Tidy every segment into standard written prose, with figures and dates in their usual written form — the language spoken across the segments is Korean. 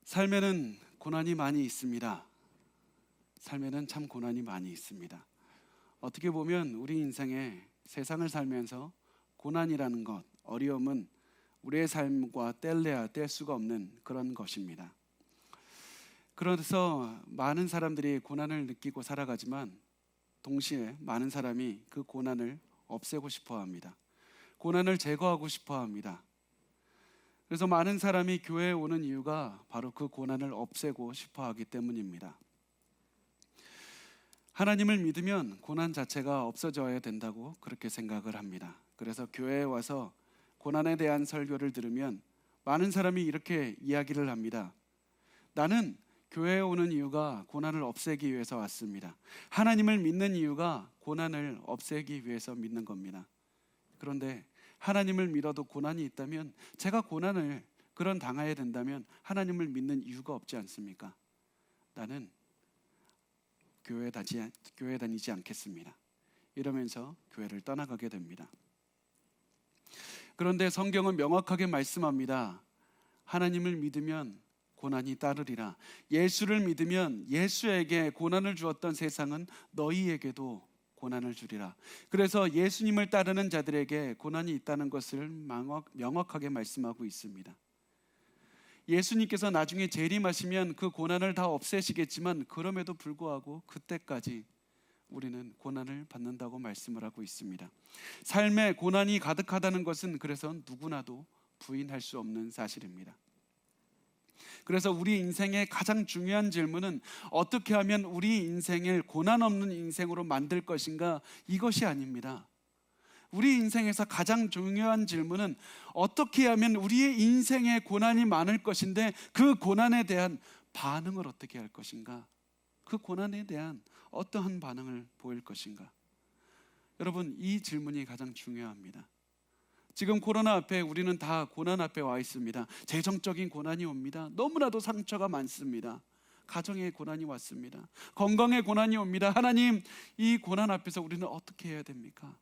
삶에는 고난이 많이 있습니다. 삶에는 참 고난이 많이 있습니다. 어떻게 보면 우리 인생에 세상을 살면서 고난이라는 것, 어려움은 우리의 삶과 뗄래야 뗄 수가 없는 그런 것입니다. 그래서 많은 사람들이 고난을 느끼고 살아가지만 동시에 많은 사람이 그 고난을 없애고 싶어 합니다. 고난을 제거하고 싶어 합니다. 그래서 많은 사람이 교회에 오는 이유가 바로 그 고난을 없애고 싶어 하기 때문입니다. 하나님을 믿으면 고난 자체가 없어져야 된다고 그렇게 생각을 합니다. 그래서 교회에 와서 고난에 대한 설교를 들으면 많은 사람이 이렇게 이야기를 합니다. 나는 교회에 오는 이유가 고난을 없애기 위해서 왔습니다. 하나님을 믿는 이유가 고난을 없애기 위해서 믿는 겁니다. 그런데 하나님을 믿어도 고난이 있다면, 제가 고난을 그런 당해야 된다면 하나님을 믿는 이유가 없지 않습니까? 나는 교회 다니지 않겠습니다. 이러면서 교회를 떠나가게 됩니다. 그런데 성경은 명확하게 말씀합니다. 하나님을 믿으면 고난이 따르리라. 예수를 믿으면 예수에게 고난을 주었던 세상은 너희에게도 고난을 주리라. 그래서 예수님을 따르는 자들에게 고난이 있다는 것을 명확하게 말씀하고 있습니다. 예수님께서 나중에 재림하시면 그 고난을 다 없애시겠지만 그럼에도 불구하고 그때까지 우리는 고난을 받는다고 말씀을 하고 있습니다. 삶에 고난이 가득하다는 것은 그래서 누구나도 부인할 수 없는 사실입니다. 그래서 우리 인생의 가장 중요한 질문은 어떻게 하면 우리 인생을 고난 없는 인생으로 만들 것인가, 이것이 아닙니다. 우리 인생에서 가장 중요한 질문은 어떻게 하면 우리의 인생에 고난이 많을 것인데 그 고난에 대한 반응을 어떻게 할 것인가, 그 고난에 대한 어떠한 반응을 보일 것인가. 여러분, 이 질문이 가장 중요합니다. 지금 코로나 앞에 우리는 다 고난 앞에 와 있습니다. 재정적인 고난이 옵니다. 너무나도 상처가 많습니다. 가정에 고난이 왔습니다. 건강에 고난이 옵니다. 하나님, 이 고난 앞에서 우리는 어떻게 해야 됩니까?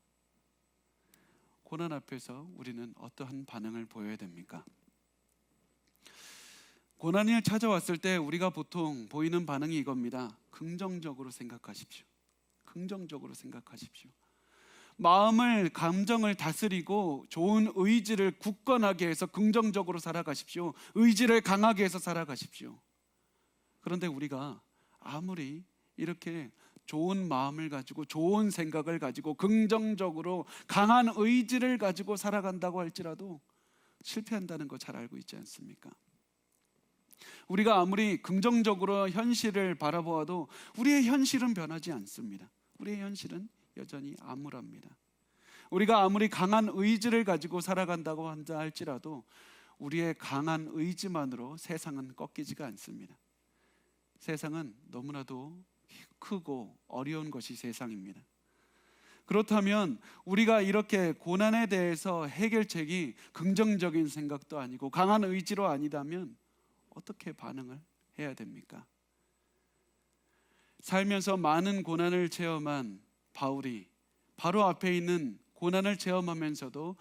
고난 앞에서 우리는 어떠한 반응을 보여야 됩니까? 고난이 찾아왔을 때 우리가 보통 보이는 반응이 이겁니다. 긍정적으로 생각하십시오. 긍정적으로 생각하십시오. 마음을, 감정을 다스리고 좋은 의지를 굳건하게 해서 긍정적으로 살아가십시오. 의지를 강하게 해서 살아가십시오. 그런데 우리가 아무리 이렇게 좋은 마음을 가지고 좋은 생각을 가지고 긍정적으로 강한 의지를 가지고 살아간다고 할지라도 실패한다는 거 잘 알고 있지 않습니까? 우리가 아무리 긍정적으로 현실을 바라보아도 우리의 현실은 변하지 않습니다. 우리의 현실은 여전히 암울합니다. 우리가 아무리 강한 의지를 가지고 살아간다고 한다 할지라도 우리의 강한 의지만으로 세상은 꺾이지가 않습니다. 세상은 너무나도 크고 어려운 것이 세상입니다. 그렇다면 우리가 이렇게 고난에 대해서 해결책이 긍정적인 생각도 아니고 강한 의지로 아니다면 어떻게 반응을 해야 됩니까? 살면서 많은 고난을 체험한 바울이 바로 앞에 있는 고난을 체험하면서도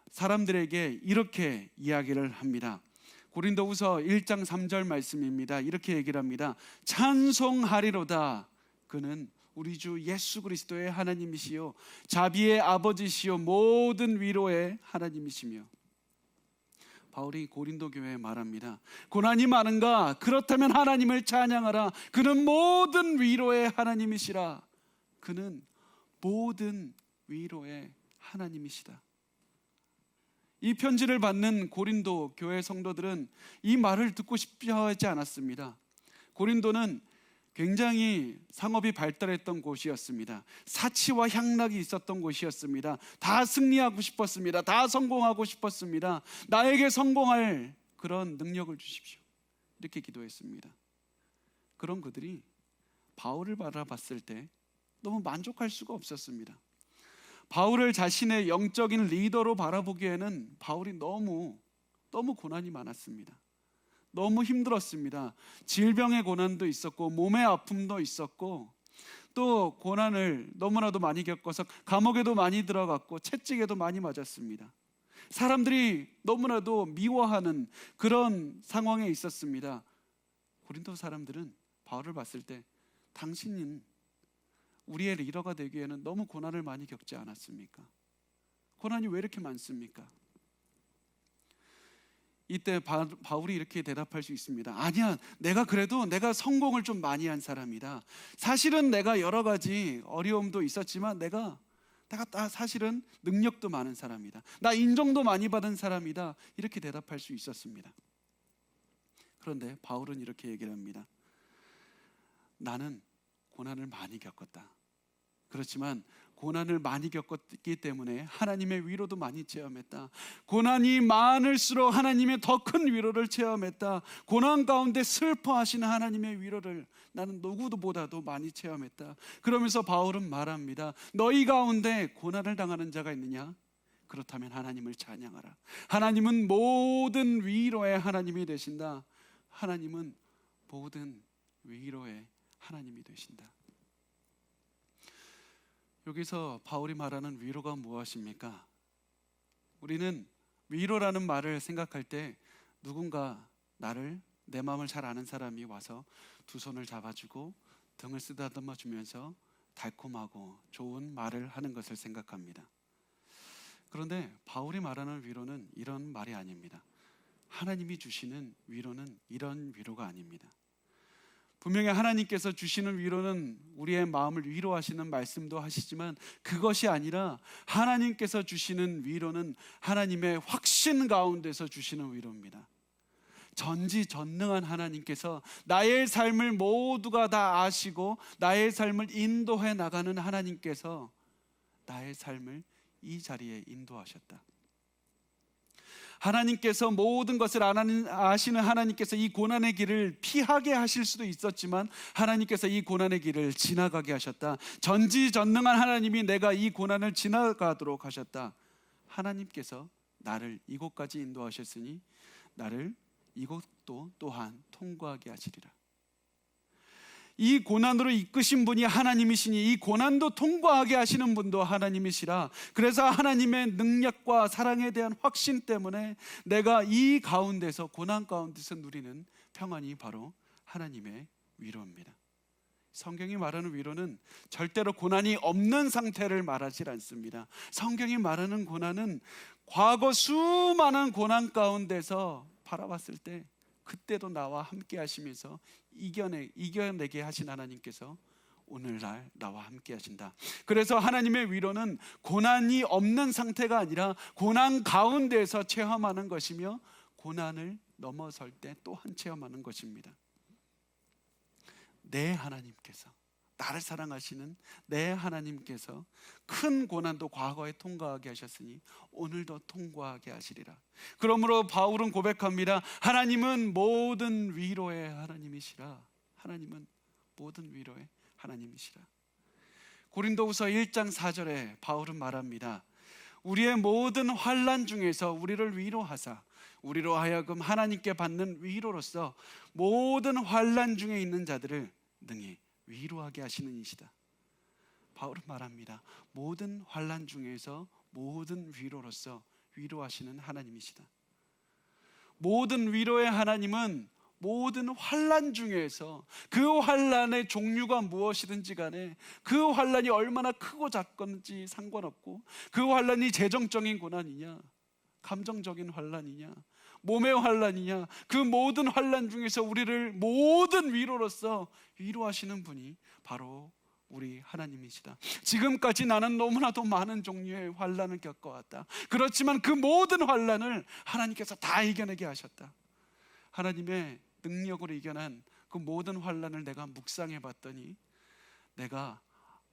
사람들에게 이렇게 이야기를 합니다. 고린도후서 1장 3절 말씀입니다. 이렇게 얘기를 합니다. 찬송하리로다. 그는 우리 주 예수 그리스도의 하나님이시요 자비의 아버지시요 모든 위로의 하나님이시며. 바울이 고린도 교회에 말합니다. 고난이 많은가? 그렇다면 하나님을 찬양하라. 그는 모든 위로의 하나님이시라. 그는 모든 위로의 하나님이시다. 이 편지를 받는 고린도 교회 성도들은 이 말을 듣고 싶어 하지 않았습니다. 고린도는 굉장히 상업이 발달했던 곳이었습니다. 사치와 향락이 있었던 곳이었습니다. 다 승리하고 싶었습니다. 다 성공하고 싶었습니다. 나에게 성공할 그런 능력을 주십시오. 이렇게 기도했습니다. 그런 그들이 바울을 바라봤을 때 너무 만족할 수가 없었습니다. 바울을 자신의 영적인 리더로 바라보기에는 바울이 너무 고난이 많았습니다. 너무 힘들었습니다. 질병의 고난도 있었고 몸의 아픔도 있었고 또 고난을 너무나도 많이 겪어서 감옥에도 많이 들어갔고 채찍에도 많이 맞았습니다. 사람들이 너무나도 미워하는 그런 상황에 있었습니다. 고린도 사람들은 바울을 봤을 때 당신은 우리의 리더가 되기에는 너무 고난을 많이 겪지 않았습니까? 고난이 왜 이렇게 많습니까? 이때 바울이 이렇게 대답할 수 있습니다. 아니야, 내가 성공을 좀 많이 한 사람이다. 사실은 내가 여러 가지 어려움도 있었지만 내가 사실은 능력도 많은 사람이다. 나 인정도 많이 받은 사람이다. 이렇게 대답할 수 있었습니다. 그런데 바울은 이렇게 얘기를 합니다. 나는 고난을 많이 겪었다. 그렇지만 고난을 많이 겪었기 때문에 하나님의 위로도 많이 체험했다. 고난이 많을수록 하나님의 더 큰 위로를 체험했다. 고난 가운데 슬퍼하시는 하나님의 위로를 나는 누구보다도 많이 체험했다. 그러면서 바울은 말합니다. 너희 가운데 고난을 당하는 자가 있느냐? 그렇다면 하나님을 찬양하라. 하나님은 모든 위로의 하나님이 되신다. 하나님은 모든 위로의 하나님이 되신다. 여기서 바울이 말하는 위로가 무엇입니까? 우리는 위로라는 말을 생각할 때 누군가 내 마음을 잘 아는 사람이 와서 두 손을 잡아주고 등을 쓰다듬어 주면서 달콤하고 좋은 말을 하는 것을 생각합니다. 그런데 바울이 말하는 위로는 이런 말이 아닙니다. 하나님이 주시는 위로는 이런 위로가 아닙니다. 분명히 하나님께서 주시는 위로는 우리의 마음을 위로하시는 말씀도 하시지만 그것이 아니라 하나님께서 주시는 위로는 하나님의 확신 가운데서 주시는 위로입니다. 전지전능한 하나님께서 나의 삶을 모두가 다 아시고 나의 삶을 인도해 나가는 하나님께서 나의 삶을 이 자리에 인도하셨다. 하나님께서 모든 것을 아시는 하나님께서 이 고난의 길을 피하게 하실 수도 있었지만 하나님께서 이 고난의 길을 지나가게 하셨다. 전지전능한 하나님이 내가 이 고난을 지나가도록 하셨다. 하나님께서 나를 이곳까지 인도하셨으니 나를 이곳도 또한 통과하게 하시리라. 이 고난으로 이끄신 분이 하나님이시니 이 고난도 통과하게 하시는 분도 하나님이시라. 그래서 하나님의 능력과 사랑에 대한 확신 때문에 내가 이 가운데서 고난 가운데서 누리는 평안이 바로 하나님의 위로입니다. 성경이 말하는 위로는 절대로 고난이 없는 상태를 말하지 않습니다. 성경이 말하는 고난은 과거 수많은 고난 가운데서 바라봤을 때 그때도 나와 함께 하시면서 이겨내게 하신 하나님께서 오늘날 나와 함께 하신다. 그래서 하나님의 위로는 고난이 없는 상태가 아니라 고난 가운데서 체험하는 것이며 고난을 넘어설 때 또한 체험하는 것입니다. 내 하나님께서, 나를 사랑하시는 내 하나님께서 큰 고난도 과거에 통과하게 하셨으니 오늘도 통과하게 하시리라. 그러므로 바울은 고백합니다. 하나님은 모든 위로의 하나님이시라. 하나님은 모든 위로의 하나님이시라. 고린도후서 1장 4절에 바울은 말합니다. 우리의 모든 환난 중에서 우리를 위로하사 우리로 하여금 하나님께 받는 위로로서 모든 환난 중에 있는 자들을 능히 위로하게 하시는 이시다. 바울은 말합니다. 모든 환난 중에서 모든 위로로서 위로하시는 하나님이시다. 모든 위로의 하나님은 모든 환난 중에서 그 환난의 종류가 무엇이든지 간에 그 환난이 얼마나 크고 작건지 상관없고 그 환난이 재정적인 고난이냐 감정적인 환난이냐 몸의 환난이냐 그 모든 환난 중에서 우리를 모든 위로로서 위로하시는 분이 바로 우리 하나님이시다. 지금까지 나는 너무나도 많은 종류의 환난을 겪어왔다. 그렇지만 그 모든 환난을 하나님께서 다 이겨내게 하셨다. 하나님의 능력으로 이겨낸 그 모든 환난을 내가 묵상해 봤더니 내가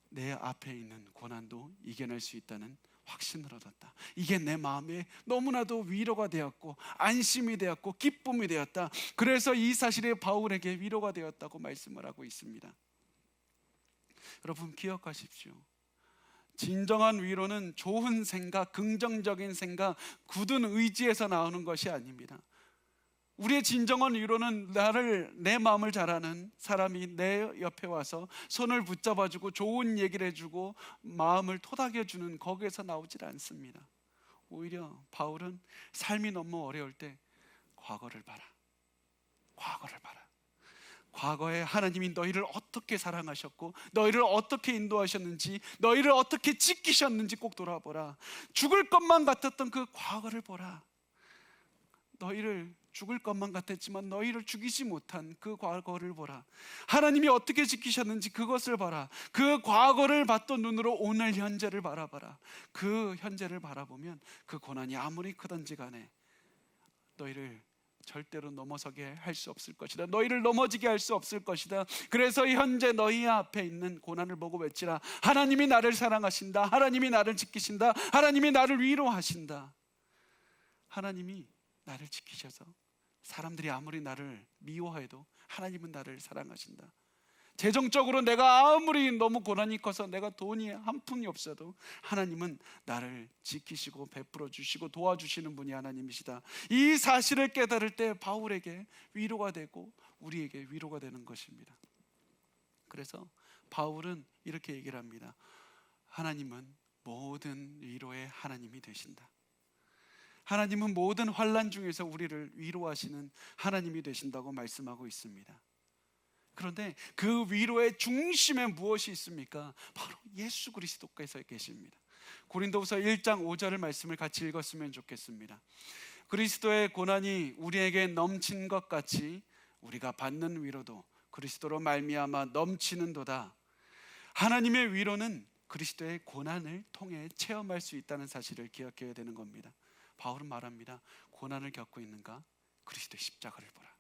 내 앞에 있는 고난도 이겨낼 수 있다는 확신을 얻었다. 이게 내 마음에 너무나도 위로가 되었고 안심이 되었고 기쁨이 되었다. 그래서 이 사실이 바울에게 위로가 되었다고 말씀을 하고 있습니다. 여러분 기억하십시오. 진정한 위로는 좋은 생각, 긍정적인 생각, 굳은 의지에서 나오는 것이 아닙니다. 우리의 진정한 위로는 내 마음을 잘 아는 사람이 내 옆에 와서 손을 붙잡아주고 좋은 얘기를 해주고 마음을 토닥여주는 거기에서 나오질 않습니다. 오히려 바울은 삶이 너무 어려울 때 과거를 봐라. 과거를 봐라. 과거에 하나님이 너희를 어떻게 사랑하셨고 너희를 어떻게 인도하셨는지, 너희를 어떻게 지키셨는지 꼭 돌아보라. 죽을 것만 같았던 그 과거를 보라. 너희를 죽을 것만 같았지만 너희를 죽이지 못한 그 과거를 보라. 하나님이 어떻게 지키셨는지 그것을 봐라. 그 과거를 봤던 눈으로 오늘 현재를 바라봐라. 그 현재를 바라보면 그 고난이 아무리 크든지 간에 너희를 절대로 넘어서게 할 수 없을 것이다. 너희를 넘어지게 할 수 없을 것이다. 그래서 현재 너희 앞에 있는 고난을 보고 외치라. 하나님이 나를 사랑하신다. 하나님이 나를 지키신다. 하나님이 나를 위로하신다. 하나님이 나를 지키셔서 사람들이 아무리 나를 미워해도 하나님은 나를 사랑하신다. 재정적으로 내가 아무리 너무 고난이 커서 내가 돈이 한 푼이 없어도 하나님은 나를 지키시고 베풀어 주시고 도와주시는 분이 하나님이시다. 이 사실을 깨달을 때 바울에게 위로가 되고 우리에게 위로가 되는 것입니다. 그래서 바울은 이렇게 얘기를 합니다. 하나님은 모든 위로의 하나님이 되신다. 하나님은 모든 환난 중에서 우리를 위로하시는 하나님이 되신다고 말씀하고 있습니다. 그런데 그 위로의 중심에 무엇이 있습니까? 바로 예수 그리스도께서 계십니다. 고린도후서 1장 5절의 말씀을 같이 읽었으면 좋겠습니다. 그리스도의 고난이 우리에게 넘친 것 같이 우리가 받는 위로도 그리스도로 말미암아 넘치는도다. 하나님의 위로는 그리스도의 고난을 통해 체험할 수 있다는 사실을 기억해야 되는 겁니다. 바울은 말합니다. 고난을 겪고 있는가? 그리스도의 십자가를 보라.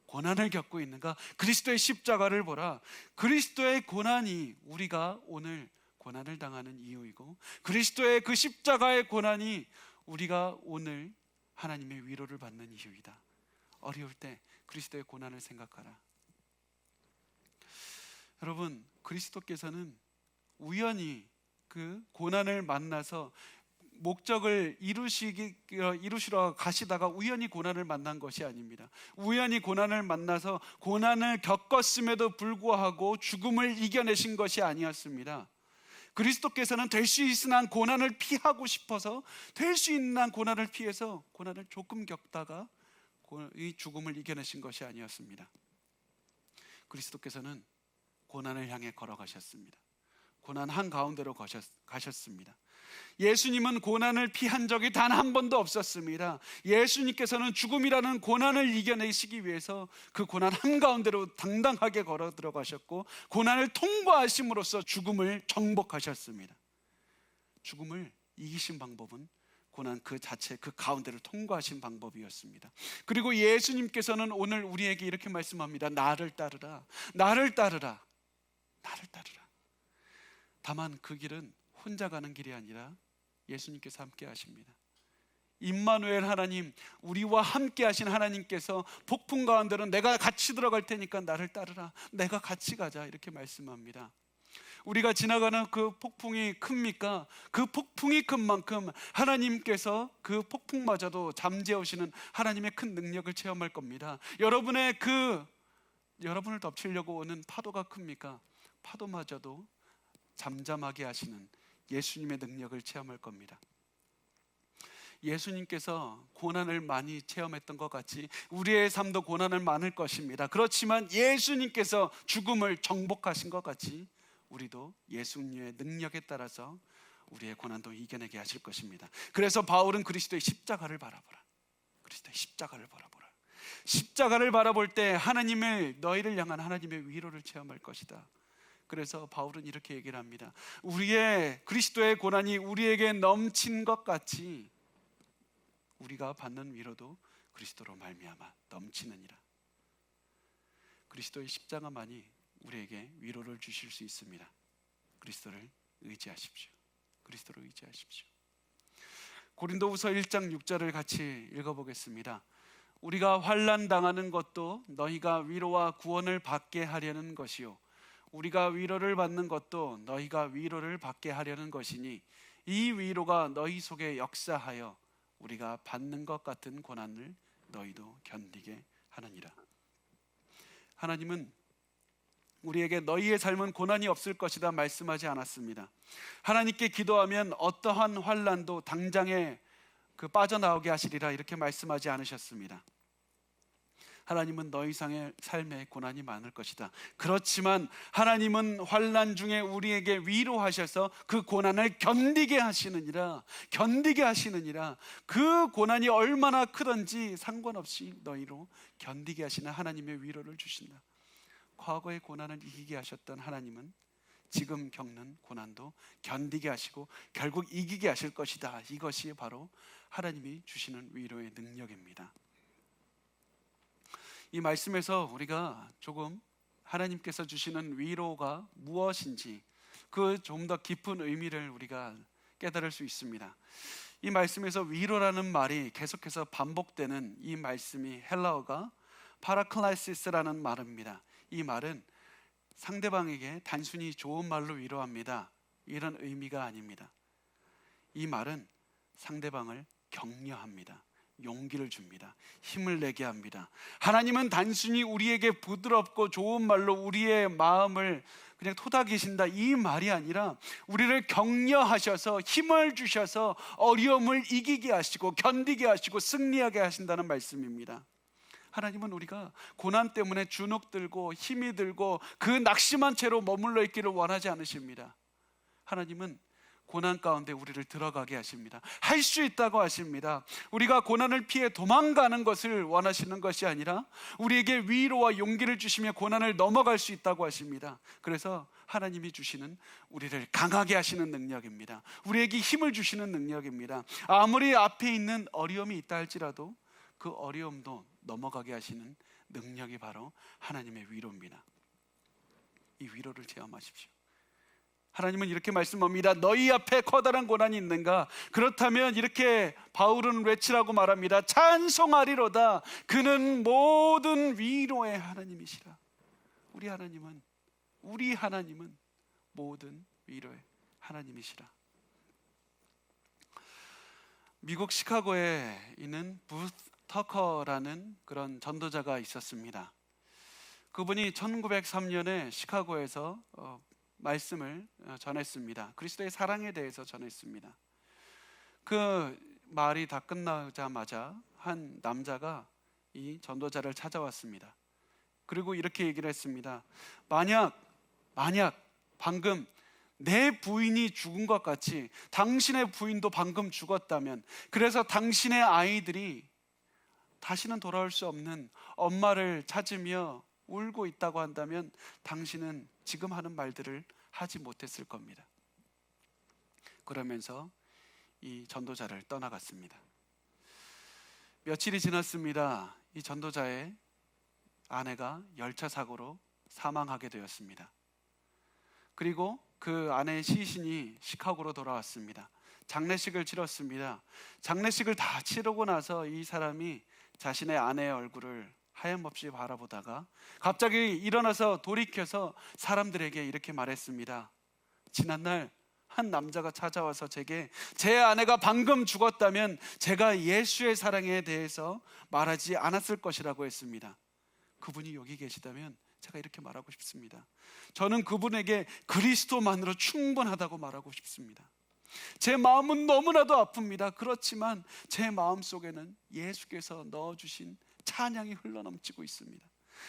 고난을 겪고 있는가? 그리스도의 십자가를 보라. 그리스도의 고난이 우리가 오늘 고난을 당하는 이유이고, 그리스도의 그 십자가의 고난이 우리가 오늘 하나님의 위로를 받는 이유이다. 어려울 때 그리스도의 고난을 생각하라. 여러분, 그리스도께서는 우연히 그 고난을 만나서 목적을 이루시러 가시다가 우연히 고난을 만난 것이 아닙니다. 우연히 고난을 만나서 고난을 겪었음에도 불구하고 죽음을 이겨내신 것이 아니었습니다. 그리스도께서는 될 수 있는 한 고난을 피하고 싶어서 될 수 있는 한 고난을 피해서 고난을 조금 겪다가 이 죽음을 이겨내신 것이 아니었습니다. 그리스도께서는 고난을 향해 걸어가셨습니다. 고난 한가운데로 가셨습니다. 예수님은 고난을 피한 적이 단 한 번도 없었습니다. 예수님께서는 죽음이라는 고난을 이겨내시기 위해서 그 고난 한가운데로 당당하게 걸어 들어가셨고, 고난을 통과하심으로써 죽음을 정복하셨습니다. 죽음을 이기신 방법은 고난 그 자체, 그 가운데를 통과하신 방법이었습니다. 그리고 예수님께서는 오늘 우리에게 이렇게 말씀합니다. 나를 따르라. 나를 따르라. 나를 따르라. 다만 그 길은 혼자 가는 길이 아니라 예수님께서 함께 하십니다. 임마누엘 하나님, 우리와 함께 하신 하나님께서 폭풍 가운데로 내가 같이 들어갈 테니까 나를 따르라. 내가 같이 가자. 이렇게 말씀합니다. 우리가 지나가는 그 폭풍이 큽니까? 그 폭풍이 큰 만큼 하나님께서 그 폭풍마저도 잠재우시는 하나님의 큰 능력을 체험할 겁니다. 여러분을 덮치려고 오는 파도가 큽니까? 파도마저도 잠잠하게 하시는 예수님의 능력을 체험할 겁니다. 예수님께서 고난을 많이 체험했던 것 같이 우리의 삶도 고난을 많을 것입니다. 그렇지만 예수님께서 죽음을 정복하신 것 같이 우리도 예수님의 능력에 따라서 우리의 고난도 이겨내게 하실 것입니다. 그래서 바울은 그리스도의 십자가를 바라보라. 그리스도의 십자가를 바라보라. 십자가를 바라볼 때 너희를 향한 하나님의 위로를 체험할 것이다. 그래서 바울은 이렇게 얘기를 합니다. 우리의 그리스도의 고난이 우리에게 넘친 것 같이 우리가 받는 위로도 그리스도로 말미암아 넘치느니라. 그리스도의 십자가만이 우리에게 위로를 주실 수 있습니다. 그리스도를 의지하십시오. 그리스도를 의지하십시오. 고린도후서 1장 6절을 같이 읽어보겠습니다. 우리가 환난 당하는 것도 너희가 위로와 구원을 받게 하려는 것이요, 우리가 위로를 받는 것도 너희가 위로를 받게 하려는 것이니 이 위로가 너희 속에 역사하여 우리가 받는 것 같은 고난을 너희도 견디게 하느니라. 하나님은 우리에게 너희의 삶은 고난이 없을 것이다 말씀하지 않았습니다. 하나님께 기도하면 어떠한 환난도 당장에 빠져나오게 하시리라 이렇게 말씀하지 않으셨습니다. 하나님은 너 이상의 삶에 고난이 많을 것이다. 그렇지만 하나님은 환난 중에 우리에게 위로하셔서 그 고난을 견디게 하시느니라. 그 고난이 얼마나 크든지 상관없이 너희로 견디게 하시는 하나님의 위로를 주신다. 과거의 고난을 이기게 하셨던 하나님은 지금 겪는 고난도 견디게 하시고 결국 이기게 하실 것이다. 이것이 바로 하나님이 주시는 위로의 능력입니다. 이 말씀에서 우리가 조금 하나님께서 주시는 위로가 무엇인지 그 좀 더 깊은 의미를 우리가 깨달을 수 있습니다. 이 말씀에서 위로라는 말이 계속해서 반복되는 이 말씀이 헬라어가 파라클라이시스라는 말입니다. 이 말은 상대방에게 단순히 좋은 말로 위로합니다, 이런 의미가 아닙니다. 이 말은 상대방을 격려합니다. 용기를 줍니다. 힘을 내게 합니다. 하나님은 단순히 우리에게 부드럽고 좋은 말로 우리의 마음을 그냥 토닥이신다, 이 말이 아니라 우리를 격려하셔서 힘을 주셔서 어려움을 이기게 하시고 견디게 하시고 승리하게 하신다는 말씀입니다. 하나님은 우리가 고난 때문에 주눅 들고 힘이 들고 그 낙심한 채로 머물러 있기를 원하지 않으십니다. 하나님은 고난 가운데 우리를 들어가게 하십니다. 할 수 있다고 하십니다. 우리가 고난을 피해 도망가는 것을 원하시는 것이 아니라 우리에게 위로와 용기를 주시며 고난을 넘어갈 수 있다고 하십니다. 그래서 하나님이 주시는 우리를 강하게 하시는 능력입니다. 우리에게 힘을 주시는 능력입니다. 아무리 앞에 있는 어려움이 있다 할지라도 그 어려움도 넘어가게 하시는 능력이 바로 하나님의 위로입니다. 이 위로를 체험하십시오. 하나님은 이렇게 말씀합니다. 너희 앞에 커다란 고난이 있는가? 그렇다면 이렇게 바울은 외치라고 말합니다. 찬송하리로다. 그는 모든 위로의 하나님이시라. 우리 하나님은 모든 위로의 하나님이시라. 미국 시카고에 있는 부스 터커라는 그런 전도자가 있었습니다. 그분이 1903년에 시카고에서 말씀을 전했습니다. 그리스도의 사랑에 대해서 전했습니다. 그 말이 다 끝나자마자 한 남자가 이 전도자를 찾아왔습니다. 그리고 이렇게 얘기를 했습니다. 만약 방금 내 부인이 죽은 것 같이 당신의 부인도 방금 죽었다면, 그래서 당신의 아이들이 다시는 돌아올 수 없는 엄마를 찾으며 울고 있다고 한다면 당신은 지금 하는 말들을 하지 못했을 겁니다. 그러면서 이 전도자를 떠나갔습니다. 며칠이 지났습니다. 이 전도자의 아내가 열차 사고로 사망하게 되었습니다. 그리고 그 아내의 시신이 시카고로 돌아왔습니다. 장례식을 치렀습니다. 장례식을 다 치르고 나서 이 사람이 자신의 아내의 얼굴을 하염없이 바라보다가 갑자기 일어나서 돌이켜서 사람들에게 이렇게 말했습니다. 지난날 한 남자가 찾아와서 제게 제 아내가 방금 죽었다면 제가 예수의 사랑에 대해서 말하지 않았을 것이라고 했습니다. 그분이 여기 계시다면 제가 이렇게 말하고 싶습니다. 저는 그분에게 그리스도만으로 충분하다고 말하고 싶습니다. 제 마음은 너무나도 아픕니다. 그렇지만 제 마음 속에는 예수께서 넣어주신 찬양이 흘러넘치고 있습니다.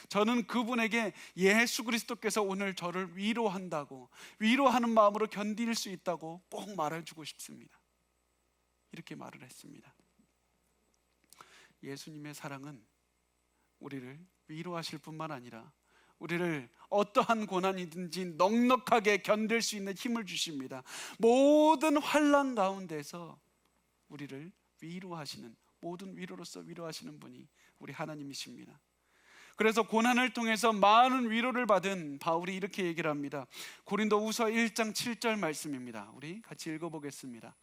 저는 그분에게 예수 그리스도께서 오늘 저를 위로한다고, 위로하는 마음으로 견딜 수 있다고 꼭 말해주고 싶습니다. 이렇게 말을 했습니다. 예수님의 사랑은 우리를 위로하실 뿐만 아니라 우리를 어떠한 고난이든지 넉넉하게 견딜 수 있는 힘을 주십니다. 모든 환난 가운데서 우리를 위로하시는, 모든 위로로서 위로하시는 분이 우리 하나님이십니다. 그래서 고난을 통해서 많은 위로를 받은 바울이 이렇게 얘기를 합니다. 고린도후서 1장 7절 말씀입니다. 우리 같이 읽어보겠습니다.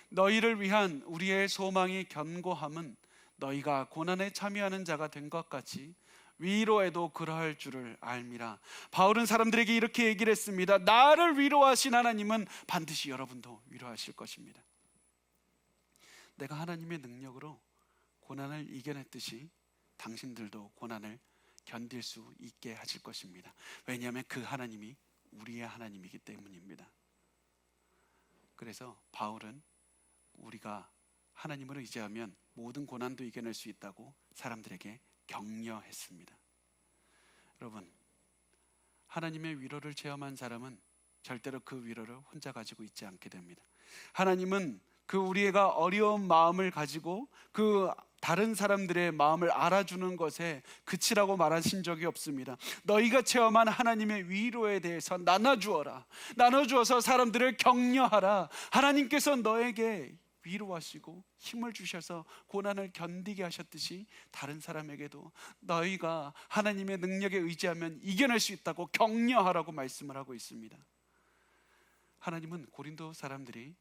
너희를 위한 우리의 소망이 견고함은 너희가 고난에 참여하는 자가 된 것 같이 위로에도 그러할 줄을 알미라. 바울은 사람들에게 이렇게 얘기를 했습니다. 나를 위로하신 하나님은 반드시 여러분도 위로하실 것입니다. 내가 하나님의 능력으로 고난을 이겨냈듯이 당신들도 고난을 견딜 수 있게 하실 것입니다. 왜냐하면 그 하나님이 우리의 하나님이기 때문입니다. 그래서 바울은 우리가 하나님을 의지하면 모든 고난도 이겨낼 수 있다고 사람들에게 격려했습니다. 여러분, 하나님의 위로를 체험한 사람은 절대로 그 위로를 혼자 가지고 있지 않게 됩니다. 하나님은 그 우리가 어려운 마음을 가지고 그 다른 사람들의 마음을 알아주는 것에 그치라고 말하신 적이 없습니다. 너희가 체험한 하나님의 위로에 대해서 나눠주어서 사람들을 격려하라. 하나님께서 너에게 위로하시고 힘을 주셔서 고난을 견디게 하셨듯이 다른 사람에게도 너희가 하나님의 능력에 의지하면 이겨낼 수 있다고 격려하라고 말씀을 하고 있습니다. 하나님은 고린도 사람들이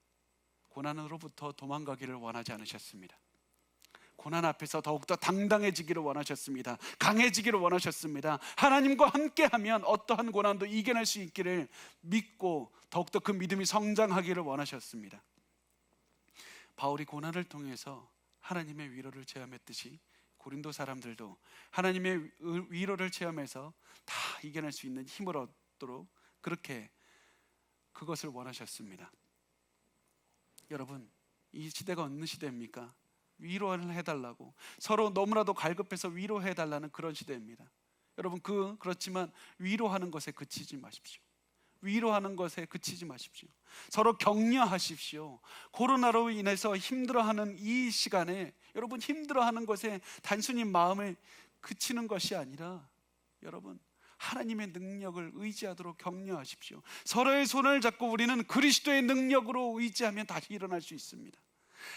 고난으로부터 도망가기를 원하지 않으셨습니다. 고난 앞에서 더욱더 당당해지기를 원하셨습니다. 강해지기를 원하셨습니다. 하나님과 함께하면 어떠한 고난도 이겨낼 수 있기를 믿고 더욱더 그 믿음이 성장하기를 원하셨습니다. 바울이 고난을 통해서 하나님의 위로를 체험했듯이 고린도 사람들도 하나님의 위로를 체험해서 다 이겨낼 수 있는 힘을 얻도록 그렇게 그것을 원하셨습니다. 여러분, 이 시대가 어느 시대입니까? 위로를 해달라고, 서로 너무나도 갈급해서 위로해달라는 그런 시대입니다. 여러분, 그렇지만 위로하는 것에 그치지 마십시오. 위로하는 것에 그치지 마십시오. 서로 격려하십시오. 코로나로 인해서 힘들어하는 이 시간에 여러분, 힘들어하는 것에 단순히 마음을 그치는 것이 아니라 여러분, 하나님의 능력을 의지하도록 격려하십시오. 서로의 손을 잡고 우리는 그리스도의 능력으로 의지하면 다시 일어날 수 있습니다.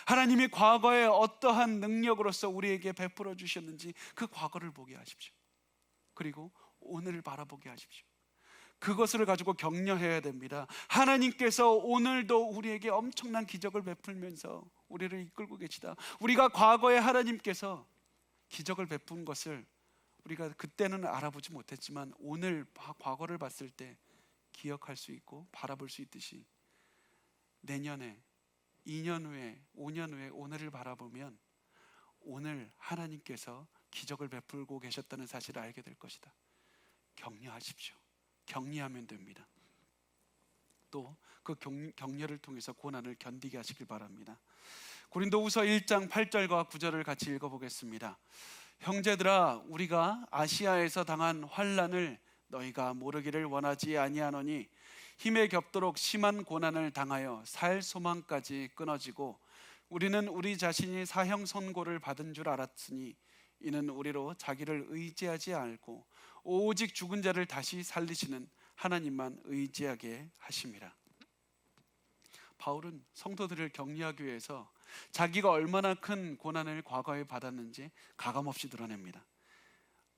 하나님이 과거에 어떠한 능력으로서 우리에게 베풀어 주셨는지 그 과거를 보게 하십시오. 그리고 오늘을 바라보게 하십시오. 그것을 가지고 격려해야 됩니다. 하나님께서 오늘도 우리에게 엄청난 기적을 베풀면서 우리를 이끌고 계시다. 우리가 과거에 하나님께서 기적을 베푼 것을 우리가 그때는 알아보지 못했지만 오늘 과거를 봤을 때 기억할 수 있고 바라볼 수 있듯이 내년에 2년 후에 5년 후에 오늘을 바라보면 오늘 하나님께서 기적을 베풀고 계셨다는 사실을 알게 될 것이다. 격려하십시오. 격려하면 됩니다. 또 그 격려를 통해서 고난을 견디게 하시길 바랍니다. 고린도후서 1장 8절과 9절을 같이 읽어보겠습니다. 형제들아, 우리가 아시아에서 당한 환난을 너희가 모르기를 원하지 아니하노니 힘에 겹도록 심한 고난을 당하여 살 소망까지 끊어지고 우리는 우리 자신이 사형 선고를 받은 줄 알았으니 이는 우리로 자기를 의지하지 않고 오직 죽은 자를 다시 살리시는 하나님만 의지하게 하심이라. 바울은 성도들을 격려하기 위해서 자기가 얼마나 큰 고난을 과거에 받았는지 가감없이 드러냅니다.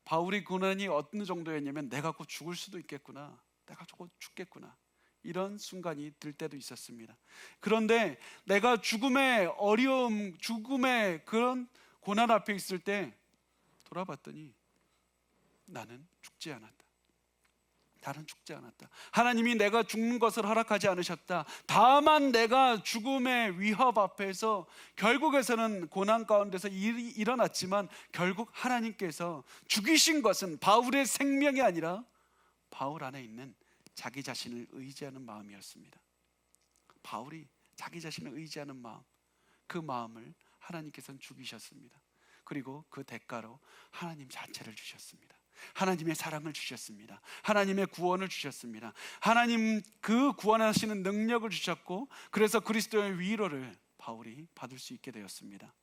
바울의 고난이 어느 정도였냐면 내가 곧 죽을 수도 있겠구나, 내가 곧 죽겠구나, 이런 순간이 들 때도 있었습니다. 그런데 내가 죽음의 어려움, 죽음의 그런 고난 앞에 있을 때 돌아봤더니 나는 죽지 않았다. 나는 죽지 않았다. 하나님이 내가 죽는 것을 허락하지 않으셨다. 다만 내가 죽음의 위협 앞에서 결국에서는 고난 가운데서 일어났지만 결국 하나님께서 죽이신 것은 바울의 생명이 아니라 바울 안에 있는 자기 자신을 의지하는 마음이었습니다. 바울이 자기 자신을 의지하는 마음, 그 마음을 하나님께서는 죽이셨습니다. 그리고 그 대가로 하나님 자체를 주셨습니다. 하나님의 사랑을 주셨습니다. 하나님의 구원을 주셨습니다. 하나님 그 구원하시는 능력을 주셨고 그래서 그리스도의 위로를 바울이 받을 수 있게 되었습니다.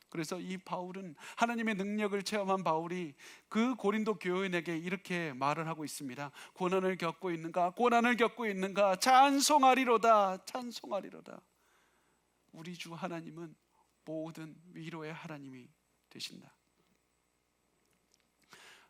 그래서 이 바울은 하나님의 능력을 체험한 바울이 그 고린도 교인에게 이렇게 말을 하고 있습니다. 고난을 겪고 있는가? 고난을 겪고 있는가? 찬송하리로다. 찬송하리로다. 우리 주 하나님은 모든 위로의 하나님이 되신다.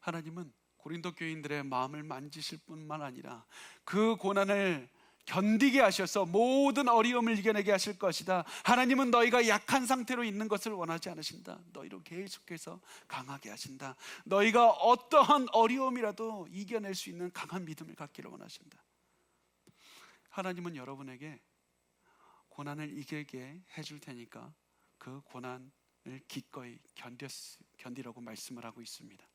하나님은 고린도 교인들의 마음을 만지실 뿐만 아니라 그 고난을 견디게 하셔서 모든 어려움을 이겨내게 하실 것이다. 하나님은 너희가 약한 상태로 있는 것을 원하지 않으신다. 너희로 계속해서 강하게 하신다. 너희가 어떠한 어려움이라도 이겨낼 수 있는 강한 믿음을 갖기를 원하신다. 하나님은 여러분에게 고난을 이기게 해줄 테니까 그 고난을 기꺼이 견디라고 말씀을 하고 있습니다.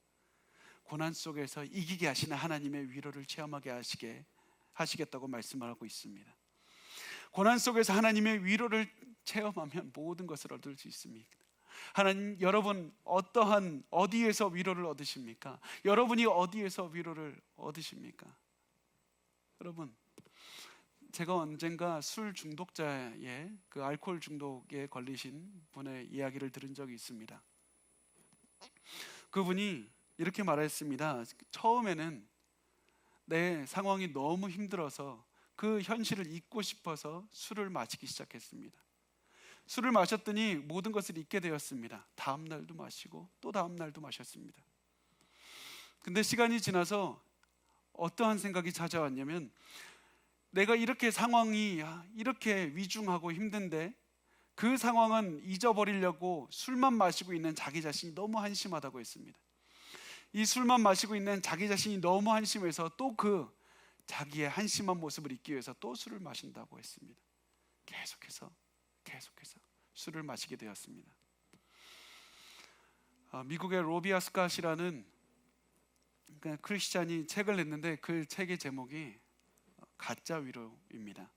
고난 속에서 이기게 하시는 하나님의 위로를 체험하게 하시겠다고 말씀을 하고 있습니다. 고난 속에서 하나님의 위로를 체험하면 모든 것을 얻을 수 있습니다. 하나님, 여러분 어디에서 위로를 얻으십니까? 여러분이 어디에서 위로를 얻으십니까? 여러분, 제가 언젠가 술 중독자의 그 알코올 중독에 걸리신 분의 이야기를 들은 적이 있습니다. 그분이 이렇게 말했습니다. 처음에는 내 상황이 너무 힘들어서 그 현실을 잊고 싶어서 술을 마시기 시작했습니다. 술을 마셨더니 모든 것을 잊게 되었습니다. 다음 날도 마시고 또 다음 날도 마셨습니다. 근데 시간이 지나서 어떠한 생각이 찾아왔냐면, 내가 이렇게 상황이 이렇게 위중하고 힘든데 그 상황은 잊어버리려고 술만 마시고 있는 자기 자신이 너무 한심하다고 했습니다. 이 술만 마시고 있는 자기 자신이 너무 한심해서 또 그 자기의 한심한 모습을 잊기 위해서 또 술을 마신다고 했습니다. 계속해서 술을 마시게 되었습니다. 미국의 로비아 스캇이라는 크리스찬이 책을 냈는데 그 책의 제목이 가짜 위로입니다.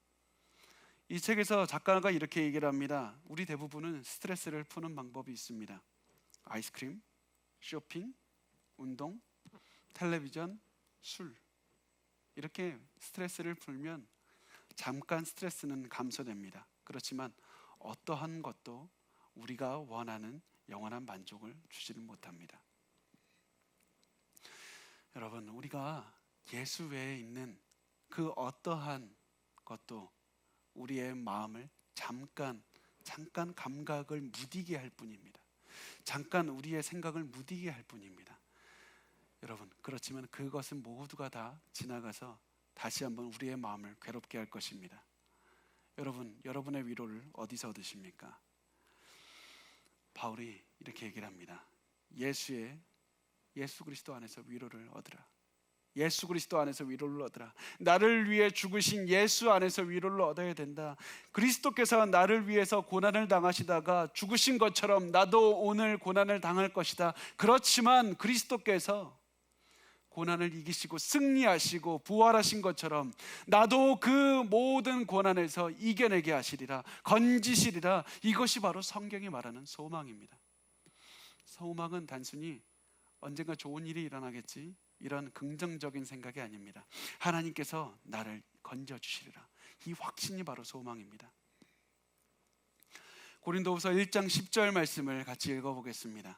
이 책에서 작가가 이렇게 얘기를 합니다. 우리 대부분은 스트레스를 푸는 방법이 있습니다. 아이스크림, 쇼핑, 운동, 텔레비전, 술, 이렇게 스트레스를 풀면 잠깐 스트레스는 감소됩니다. 그렇지만 어떠한 것도 우리가 원하는 영원한 만족을 주지는 못합니다. 여러분, 우리가 예수 외에 있는 그 어떠한 것도 우리의 마음을 잠깐 감각을 무디게 할 뿐입니다. 잠깐 우리의 생각을 무디게 할 뿐입니다. 여러분, 그렇지만 그것은 모두가 다 지나가서 다시 한번 우리의 마음을 괴롭게 할 것입니다. 여러분, 여러분의 위로를 어디서 얻으십니까? 바울이 이렇게 얘기를 합니다. 예수 그리스도 안에서 위로를 얻으라. 예수 그리스도 안에서 위로를 얻으라. 나를 위해 죽으신 예수 안에서 위로를 얻어야 된다. 그리스도께서 나를 위해서 고난을 당하시다가 죽으신 것처럼 나도 오늘 고난을 당할 것이다. 그렇지만 그리스도께서 고난을 이기시고 승리하시고 부활하신 것처럼 나도 그 모든 고난에서 이겨내게 하시리라, 건지시리라. 이것이 바로 성경이 말하는 소망입니다. 소망은 단순히 언젠가 좋은 일이 일어나겠지, 이런 긍정적인 생각이 아닙니다. 하나님께서 나를 건져주시리라, 이 확신이 바로 소망입니다. 고린도후서 1장 10절 말씀을 같이 읽어보겠습니다.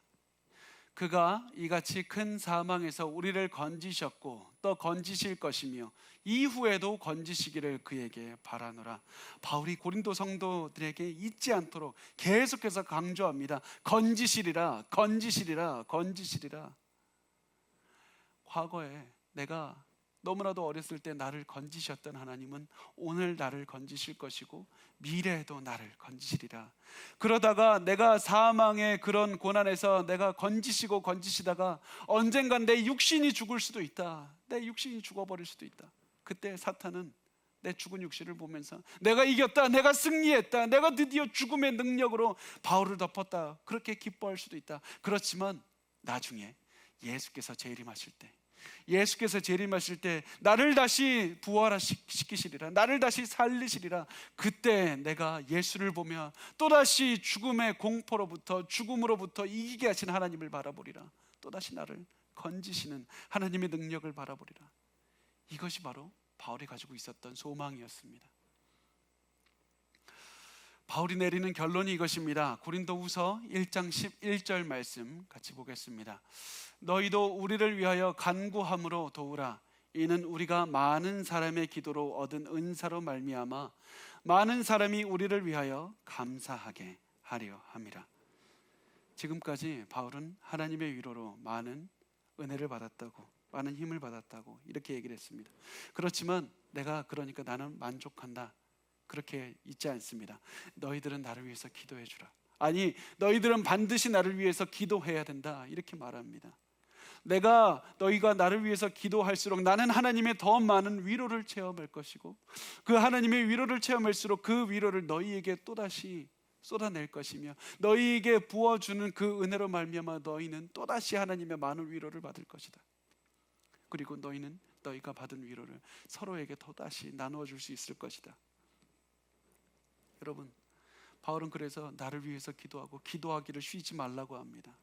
그가 이같이 큰 사망에서 우리를 건지셨고 또 건지실 것이며 이후에도 건지시기를 그에게 바라노라. 바울이 고린도 성도들에게 잊지 않도록 계속해서 강조합니다. 건지시리라, 건지시리라, 건지시리라. 과거에 내가 너무나도 어렸을 때 나를 건지셨던 하나님은 오늘 나를 건지실 것이고 미래에도 나를 건지시리라. 그러다가 내가 사망의 그런 고난에서 내가 건지시다가 언젠간 내 육신이 죽을 수도 있다. 내 육신이 죽어버릴 수도 있다. 그때 사탄은 내 죽은 육신을 보면서 내가 이겼다, 내가 승리했다, 내가 드디어 죽음의 능력으로 바울을 덮었다, 그렇게 기뻐할 수도 있다. 그렇지만 나중에 예수께서 재림하실 때 나를 다시 부활시키시리라, 나를 다시 살리시리라. 그때 내가 예수를 보며 또다시 죽음의 공포로부터, 죽음으로부터 이기게 하신 하나님을 바라보리라. 또다시 나를 건지시는 하나님의 능력을 바라보리라. 이것이 바로 바울이 가지고 있었던 소망이었습니다. 바울이 내리는 결론이 이것입니다. 고린도후서 1장 11절 말씀 같이 보겠습니다. 너희도 우리를 위하여 간구함으로 도우라. 이는 우리가 많은 사람의 기도로 얻은 은사로 말미암아 많은 사람이 우리를 위하여 감사하게 하려 함이라. 지금까지 바울은 하나님의 위로로 많은 은혜를 받았다고, 많은 힘을 받았다고 이렇게 얘기를 했습니다. 그렇지만 그러니까 나는 만족한다, 그렇게 잊지 않습니다. 너희들은 나를 위해서 기도해 주라. 아니, 너희들은 반드시 나를 위해서 기도해야 된다, 이렇게 말합니다. 너희가 나를 위해서 기도할수록 나는 하나님의 더 많은 위로를 체험할 것이고 그 하나님의 위로를 체험할수록 그 위로를 너희에게 또다시 쏟아낼 것이며 너희에게 부어주는 그 은혜로 말미암아 너희는 또다시 하나님의 많은 위로를 받을 것이다. 그리고 너희는 너희가 받은 위로를 서로에게 또다시 나누어 줄 수 있을 것이다. 여러분, 바울은 그래서 나를 위해서 기도하고 기도하기를 쉬지 말라고 합니다.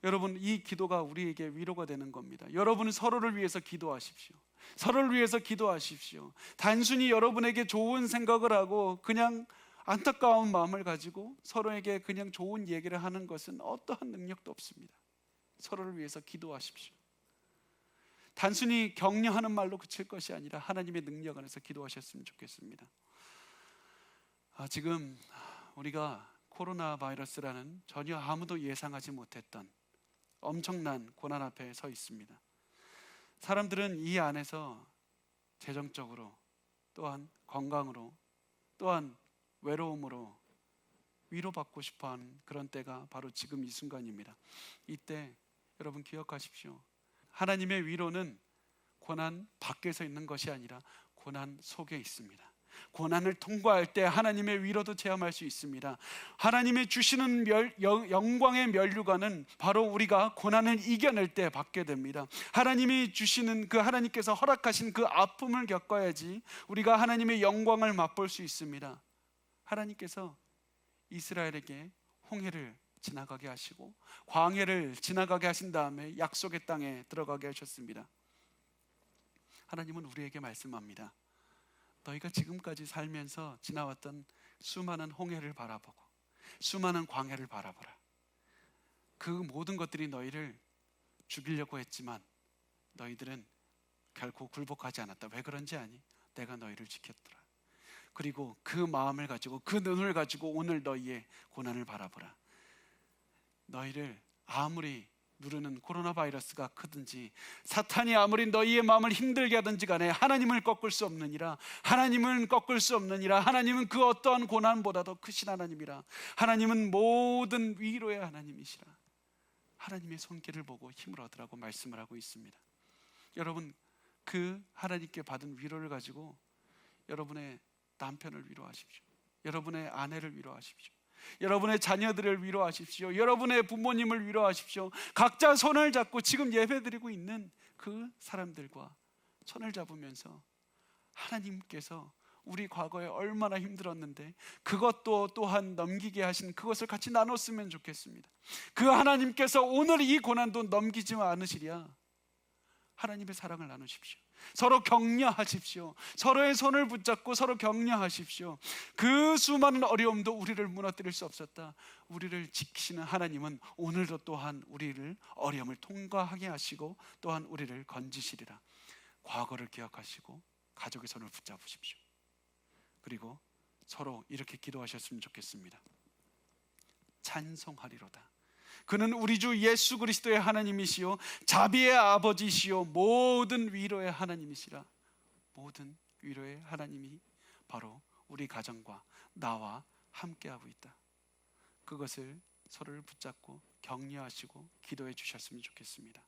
여러분, 이 기도가 우리에게 위로가 되는 겁니다. 여러분은 서로를 위해서 기도하십시오. 서로를 위해서 기도하십시오. 단순히 여러분에게 좋은 생각을 하고 그냥 안타까운 마음을 가지고 서로에게 그냥 좋은 얘기를 하는 것은 어떠한 능력도 없습니다. 서로를 위해서 기도하십시오. 단순히 격려하는 말로 그칠 것이 아니라 하나님의 능력 안에서 기도하셨으면 좋겠습니다. 지금 우리가 코로나 바이러스라는 전혀 아무도 예상하지 못했던 엄청난 고난 앞에 서 있습니다. 사람들은 이 안에서 재정적으로, 또한 건강으로, 또한 외로움으로 위로받고 싶어하는 그런 때가 바로 지금 이 순간입니다. 이때 여러분 기억하십시오. 하나님의 위로는 고난 밖에서 있는 것이 아니라 고난 속에 있습니다. 고난을 통과할 때 하나님의 위로도 체험할 수 있습니다. 하나님의 주시는 영광의 면류관은 바로 우리가 고난을 이겨낼 때 받게 됩니다. 하나님이 주시는 하나님께서 허락하신 그 아픔을 겪어야지 우리가 하나님의 영광을 맛볼 수 있습니다. 하나님께서 이스라엘에게 홍해를 지나가게 하시고 광야를 지나가게 하신 다음에 약속의 땅에 들어가게 하셨습니다. 하나님은 우리에게 말씀합니다. 너희가 지금까지 살면서 지나왔던 수많은 홍해를 바라보고 수많은 광야를 바라보라. 그 모든 것들이 너희를 죽이려고 했지만 너희들은 결코 굴복하지 않았다. 왜 그런지 아니? 내가 너희를 지켰더라. 그리고 그 마음을 가지고 그 눈을 가지고 오늘 너희의 고난을 바라보라. 너희를 아무리 누르는 코로나 바이러스가 크든지 사탄이 아무리 너희의 마음을 힘들게 하든지 간에 하나님을 꺾을 수 없느니라. 하나님은 꺾을 수 없느니라. 하나님은 그 어떠한 고난보다도 크신 하나님이라. 하나님은 모든 위로의 하나님이시라. 하나님의 손길을 보고 힘을 얻으라고 말씀을 하고 있습니다. 여러분, 그 하나님께 받은 위로를 가지고 여러분의 남편을 위로하십시오. 여러분의 아내를 위로하십시오. 여러분의 자녀들을 위로하십시오. 여러분의 부모님을 위로하십시오. 각자 손을 잡고 지금 예배드리고 있는 그 사람들과 손을 잡으면서 하나님께서 우리 과거에 얼마나 힘들었는데 그것도 또한 넘기게 하신 그것을 같이 나눴으면 좋겠습니다. 그 하나님께서 오늘 이 고난도 넘기지 않으시랴. 하나님의 사랑을 나누십시오. 서로 격려하십시오. 서로의 손을 붙잡고 서로 격려하십시오. 그 수많은 어려움도 우리를 무너뜨릴 수 없었다. 우리를 지키시는 하나님은 오늘도 또한 우리를 어려움을 통과하게 하시고 또한 우리를 건지시리라. 과거를 기억하시고 가족의 손을 붙잡으십시오. 그리고 서로 이렇게 기도하셨으면 좋겠습니다. 찬송하리로다. 그는 우리 주 예수 그리스도의 하나님이시요 자비의 아버지시요 모든 위로의 하나님이시라. 모든 위로의 하나님이 바로 우리 가정과 나와 함께하고 있다. 그것을 서로를 붙잡고 격려하시고 기도해 주셨으면 좋겠습니다.